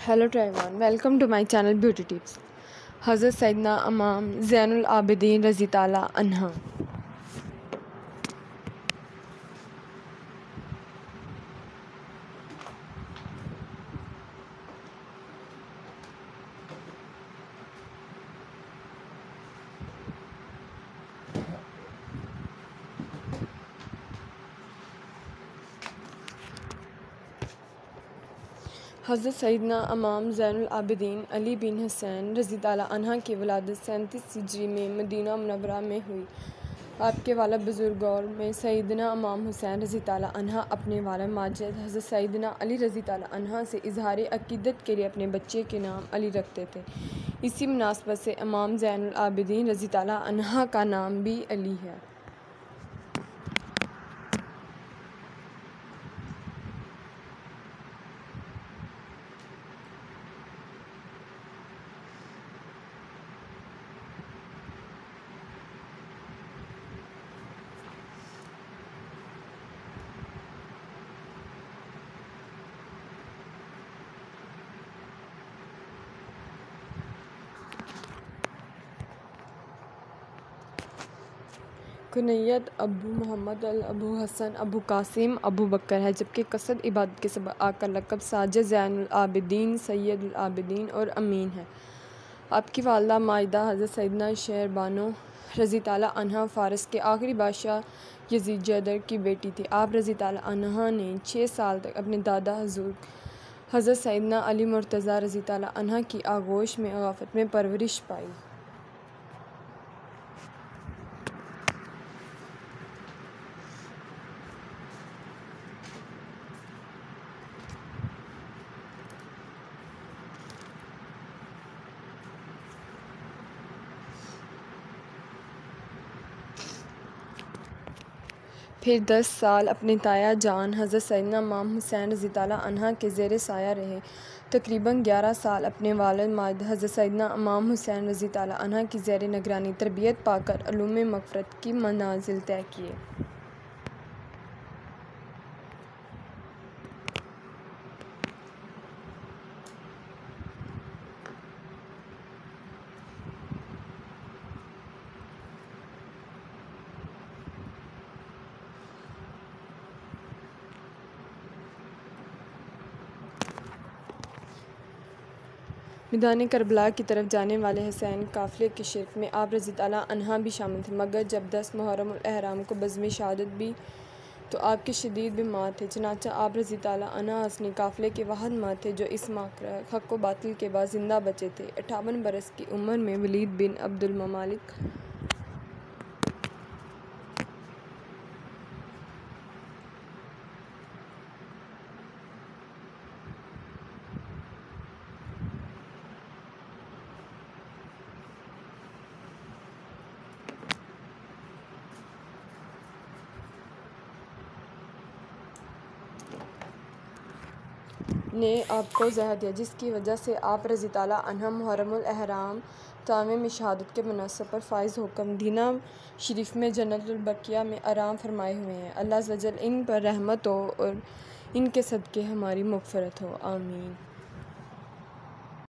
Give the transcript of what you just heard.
Hello everyone, welcome to my channel beauty tips. हज़रत सैयदना इमाम ज़ैनुल आबिदीन रज़ी ताला अन्हा। हज़रत सैयदना इमाम ज़ैनुल आबिदीन अली बिन हुसैन रज़ी ताला अन्हा की वलादत 37 हिजरी में मदीना मुनव्वरा में हुई। आपके वाला बुज़ुर्गों में सैयदना इमाम हुसैन रज़ी ताला अन्हा अपने वाला माजिद हज़रत सैयदना अली रज़ी ताला अन्हा से इज़हार अक़ीदत के लिए अपने बच्चे के नाम अली रखते थे। इसी मुनासबत से इमाम ज़ैनुल आबिदीन रज़ी ताला अन्हा का नाम भी अली है। कुनैयत अबू मोहम्मद अबू हसन अबू कासिम अबू बकर है, जबकि कसरत इबादत के सबब आका लक़ब साजिद ज़ैनुल आबिदीन सैयदुल आबिदीन और अमीन है। आपकी वालदा माइदा हज़रत सैयदना शेरबानो रज़ी ताला अन्हा फ़ारस के आखिरी बादशाह यज़ीद जैदर की बेटी थी। आप रज़ी ताला अन्हा ने 6 साल तक अपने दादा हज़रत सैयदना अली मुर्तज़ा रज़ी ताला अन्हा की आगोश में ग़फ़लत में परवरिश पाई। फिर 10 साल अपने ताया जान हज़रत सैयदना इमाम हुसैन रज़ी ताला अन्हा के ज़ेर साया रहे। तकरीबन 11 साल अपने वालिद माजिद हज़रत सैयदना इमाम हुसैन रज़ी ताला अन्हा की ज़ेर निगरानी तरबियत पाकर उलूम मग़फ़िरत की मनाज़िल तय किए। मैदान करबला की तरफ जाने वाले हुसैन काफ़िले के शिरक में आप रज़ी ताला अन्हा भी शामिल थे, मगर जब 10 मुहर्रम उल अहराम को बज़्म शहादत भी तो आपके शदीद बीमार थे। चनाचा आप रज़ी ताला अन्हा हसनी काफ़िले के वाहिद मर्द थे जो इस माकरा हक़ व बातिल के बाद ज़िंदा बचे थे। 58 बरस की उम्र में वलीद बिन अब्दुल ममालिक ने आपको ज़हर दिया, जिसकी वजह से आप रज़ी ताला अन्हा मुहर्रम उल अहराम तावे में शहादत के मुनासब पर फ़ाइज़ होकर मदीना शरीफ में जन्नतुल बक़िया में आराम फरमाए हुए हैं। अल्लाह अज़्ज़ व जल इन पर रहमत हो और इनके सदक़े हमारी मग़फ़िरत हो, आमीन।